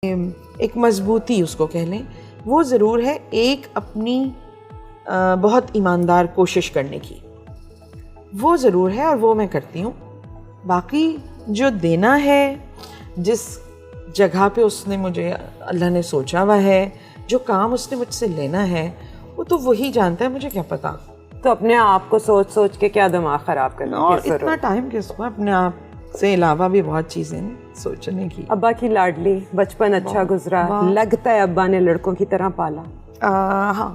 एक मजबूती उसको कह लें, वो ज़रूर है एक अपनी बहुत ईमानदार कोशिश करने की, वो ज़रूर है और वो मैं करती हूँ। बाकी जो देना है, जिस जगह पे उसने मुझे, अल्लाह ने सोचा हुआ है, जो काम उसने मुझसे लेना है, वो तो वही जानता है, मुझे क्या पता। तो अपने आप को सोच सोच के क्या दिमाग खराब करना, और इतना टाइम किसको, अपने आप से अलावा भी बहुत चीज़ें सोचने की। अब्बा की लाडली, बचपन अच्छा गुजरा, लगता है अब्बा ने लड़कों की तरह पाला। हाँ,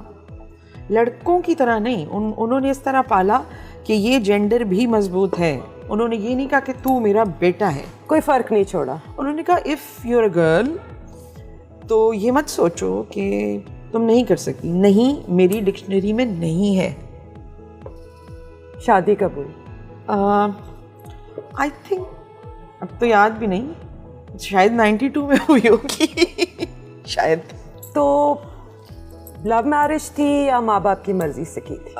लड़कों की तरह नहीं, उन्होंने इस तरह पाला कि ये जेंडर भी मजबूत है। उन्होंने ये नहीं कहा कि तू मेरा बेटा है, कोई फर्क नहीं छोड़ा। उन्होंने कहा if you are a girl तो ये मत सोचो कि तुम नहीं कर सकती। नहीं, मेरी डिक्शनरी में नहीं है। शादी कब हुई? आई थिंक, अब तो याद भी नहीं, शायद 92 में हुई होगी शायद। तो लव मैरिज थी या माँ बाप की मर्जी से की थी?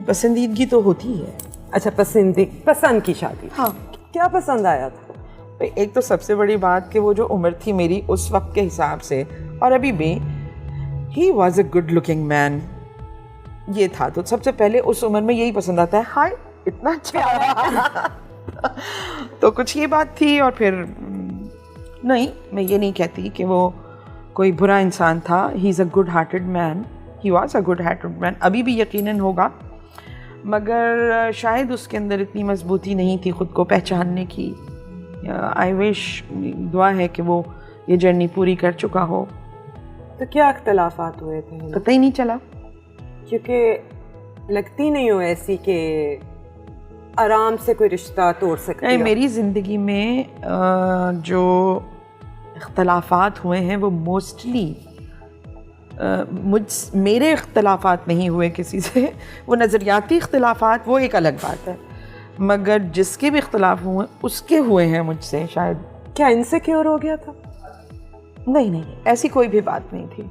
पसंदीदगी तो होती है। अच्छा, पसंद की शादी। हाँ। क्या पसंद आया था? एक तो सबसे बड़ी बात कि वो जो उम्र थी मेरी उस वक्त के हिसाब से, और अभी भी, he was a good looking man. ये था तो सबसे पहले उस उम्र में यही पसंद आता है, हाय इतना अच्छा तो कुछ ये बात थी। और फिर नहीं, मैं ये नहीं कहती कि वो कोई बुरा इंसान था। He is a good hearted man, he was a good hearted man, अभी भी यकीनन होगा, मगर शायद उसके अंदर इतनी मजबूती नहीं थी ख़ुद को पहचानने की। आई विश, दुआ है कि वो ये जर्नी पूरी कर चुका हो। तो क्या अख्तलाफात हुए थे? पता ही नहीं चला, क्योंकि लगती नहीं हो ऐसी कि आराम से कोई रिश्ता तोड़ सकती है। मेरी ज़िंदगी में जो इख्तलाफात हुए हैं वो मोस्टली मेरे इख्तलाफात नहीं हुए किसी से। वो नज़रियाती इख्तलाफात वो एक अलग बात है, मगर जिसके भी इख्तलाफ हुए उसके हुए हैं मुझसे शायद। क्या इनसिक्योर हो गया था? नहीं, ऐसी कोई भी बात नहीं थी,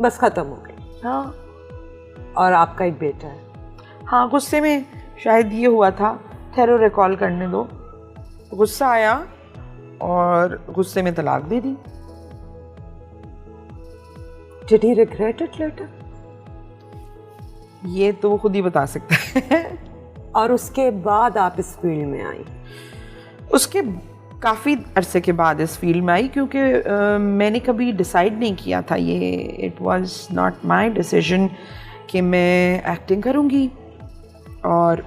बस ख़त्म हो गई। हाँ। और आपका एक बेटा है? हाँ, गुस्से में शायद ये हुआ था, ठहरो रिकॉल करने दो, गुस्सा आया और गुस्से में तलाक दे दी। Did he regret it later? ये तो वो खुद ही बता सकता है। और उसके बाद आप इस फील्ड में आई? उसके काफ़ी अरसे के बाद इस फील्ड में आई, क्योंकि मैंने कभी डिसाइड नहीं किया था ये, it was not my decision कि मैं एक्टिंग करूँगी। और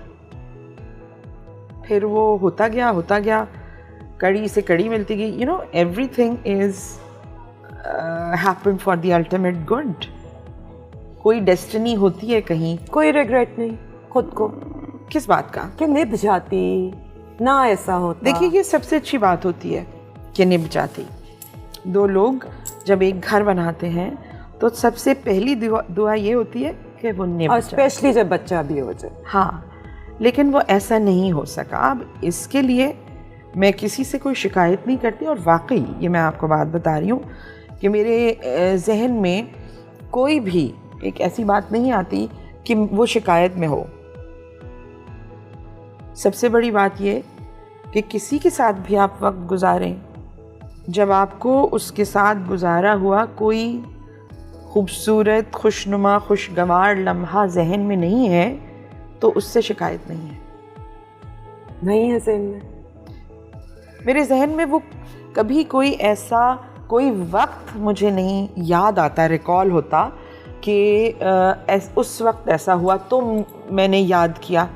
फिर वो होता गया, कड़ी से कड़ी मिलती गई। You know, everything is happen for the ultimate good. कोई डेस्टिनी होती है कहीं। कोई रिग्रेट नहीं खुद को? किस बात का? कि निभ जाती ना, ऐसा होता। देखिए, ये सबसे अच्छी बात होती है कि निभ जाती। दो लोग जब एक घर बनाते हैं तो सबसे पहली दुआ ये होती है कि वो निभ जाए, स्पेशली जब बच्चा भी हो जाए। हाँ, लेकिन वो ऐसा नहीं हो सका। अब इसके लिए मैं किसी से कोई शिकायत नहीं करती। और वाकई ये मैं आपको बात बता रही हूँ कि मेरे जहन में कोई भी एक ऐसी बात नहीं आती कि वो शिकायत में हो। सबसे बड़ी बात ये कि किसी के साथ भी आप वक्त गुजारें, जब आपको उसके साथ गुजारा हुआ कोई खूबसूरत, खुशनुमा, खुशगवार लम्हा जहन में नहीं है तो उससे शिकायत नहीं है। नहीं है जहन में? मेरे जहन में वो कभी कोई वक्त मुझे नहीं याद आता, रिकॉल होता कि उस वक्त ऐसा हुआ तो मैंने याद किया।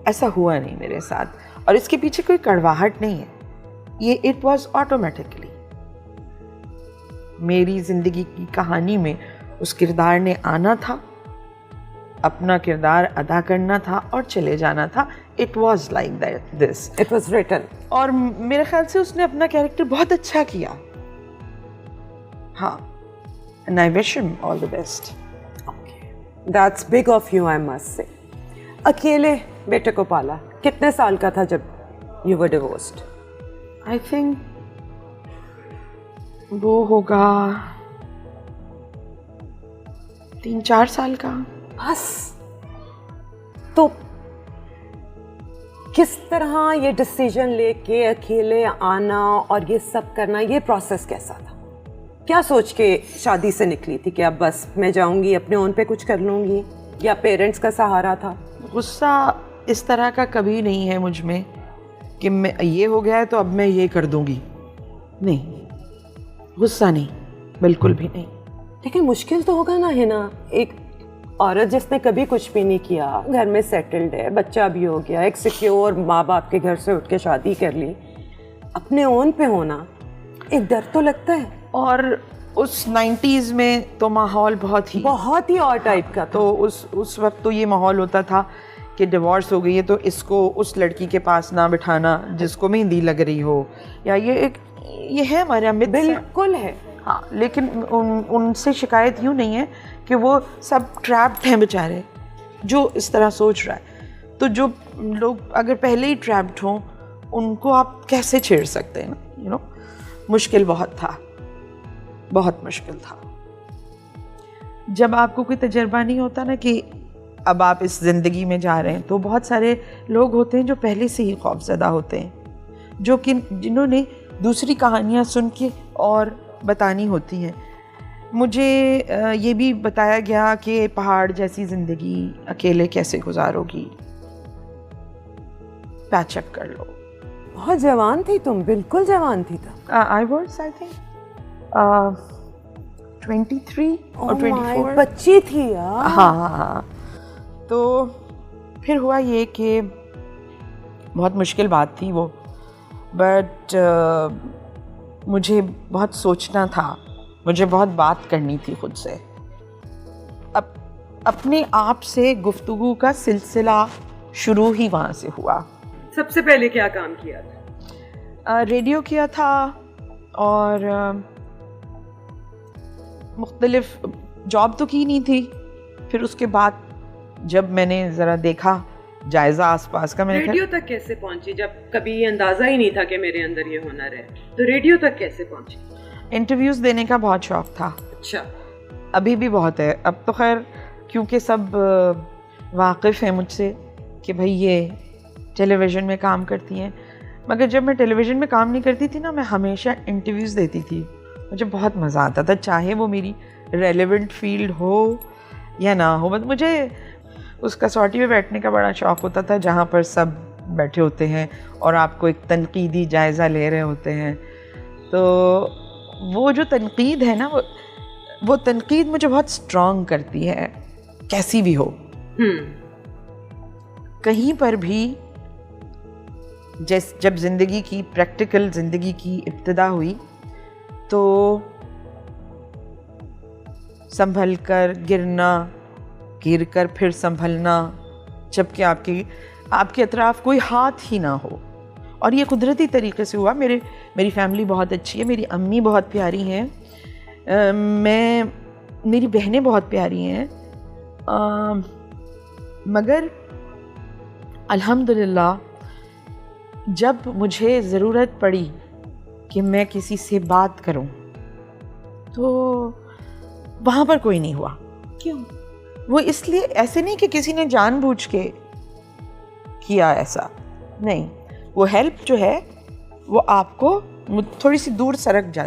ऐसा हुआ नहीं मेरे साथ, और इसके पीछे कोई कड़वाहट नहीं है। ये इट वाज ऑटोमेटिकली। मेरी ज़िंदगी की कहानी में उस किरदार ने आना था, अपना किरदार अदा करना था और चले जाना था। It was like this, it was written. और मेरे ख्याल से उसने अपना कैरेक्टर बहुत अच्छा किया। हाँ, and I wish him all the best. Okay, that's big of you, I must say. अकेले बेटे को पाला, कितने साल का था जब you were divorced? I think वो होगा 3-4 साल का। बस? तो किस तरह ये डिसीजन लेके अकेले आना और ये सब करना, ये प्रोसेस कैसा था? क्या सोच के शादी से निकली थी कि अब बस मैं जाऊंगी अपने ओन पे कुछ कर लूंगी, या पेरेंट्स का सहारा था? गुस्सा इस तरह का कभी नहीं है मुझ में कि मैं ये हो गया है तो अब मैं ये कर दूंगी, नहीं, गुस्सा नहीं, बिल्कुल भी नहीं। लेकिन मुश्किल तो होगा ना, है ना? एक औरत जिसने कभी कुछ भी नहीं किया, घर में सेटल्ड है, बच्चा भी हो गया, एक सिक्योर माँ बाप के घर से उठ के शादी कर ली, अपने ओन पे होना, एक डर तो लगता है। और उस 90s में तो माहौल बहुत ही और टाइप का था। तो उस वक्त तो ये माहौल होता था कि डिवोर्स हो गई है तो इसको उस लड़की के पास ना बिठाना जिसको मेहंदी लग रही हो, या ये है हमारे मिथ। बिल्कुल है। हाँ, लेकिन उनसे शिकायत यूँ नहीं है कि वो सब ट्रैप्ड हैं बेचारे, जो इस तरह सोच रहा है। तो जो लोग अगर पहले ही ट्रैप्ड हों उनको आप कैसे छेड़ सकते हैं ना, यू नो। मुश्किल बहुत था, बहुत मुश्किल था। जब आपको कोई तजर्बा नहीं होता ना कि अब आप इस ज़िंदगी में जा रहे हैं, तो बहुत सारे लोग होते हैं जो पहले से ही खौफज़दा होते हैं, जो कि जिन्होंने दूसरी कहानियाँ सुन के और बतानी होती हैं। मुझे ये भी बताया गया कि पहाड़ जैसी ज़िंदगी अकेले कैसे गुजारोगी, पैचअप कर लो। बहुत जवान थी तुम, बिल्कुल जवान थी तब। आई वाज आई थिंक 23 और 24 बच्ची थी यार। हाँ। तो फिर हुआ ये कि बहुत मुश्किल बात थी वो, बट मुझे बहुत सोचना था, मुझे बहुत बात करनी थी खुद से। अपने आप से गुफ्तगू का सिलसिला शुरू ही वहाँ से हुआ। सबसे पहले क्या काम किया था? रेडियो किया था और मुख्तलिफ जॉब तो की नहीं थी। फिर उसके बाद जब मैंने ज़रा देखा जायज़ा आसपास का, मैंने रेडियो तक कैसे पहुंची? जब कभी ये अंदाज़ा ही नहीं था कि मेरे अंदर ये हुनर है, तो रेडियो तक कैसे पहुंची? इंटरव्यूज़ देने का बहुत शौक़ था। अच्छा। अभी भी बहुत है। अब तो खैर क्योंकि सब वाकिफ़ हैं मुझसे कि भाई ये टेलीविज़न में काम करती हैं, मगर जब मैं टेलीविज़न में काम नहीं करती थी ना, मैं हमेशा इंटरव्यूज़ देती थी। मुझे बहुत मज़ा आता था, चाहे वो मेरी रेलेवेंट फील्ड हो या ना हो। बस मुझे उस कसौटी में बैठने का बड़ा शौक़ होता था जहाँ पर सब बैठे होते हैं और आपको एक तनकीदी जायज़ा ले रहे होते हैं। तो वो जो तनकीद है ना, वो तनकीद मुझे बहुत स्ट्रॉन्ग करती है, कैसी भी हो। कहीं पर भी जब ज़िंदगी की प्रैक्टिकल ज़िंदगी की इब्तिदा हुई तो संभल कर गिरना, गिर कर फिर संभलना, जबकि आपके अतराफ़ कोई हाथ ही ना हो। और ये कुदरती तरीके से हुआ। मेरी फैमिली बहुत अच्छी है, मेरी अम्मी बहुत प्यारी हैं, मेरी बहनें बहुत प्यारी हैं, मगर अल्हम्दुलिल्लाह जब मुझे ज़रूरत पड़ी कि मैं किसी से बात करूं तो वहाँ पर कोई नहीं हुआ। क्यों? वो इसलिए, ऐसे नहीं कि किसी ने जानबूझ के किया, ऐसा नहीं। वो हेल्प जो है वो आपको थोड़ी सी दूर सरक जाती है।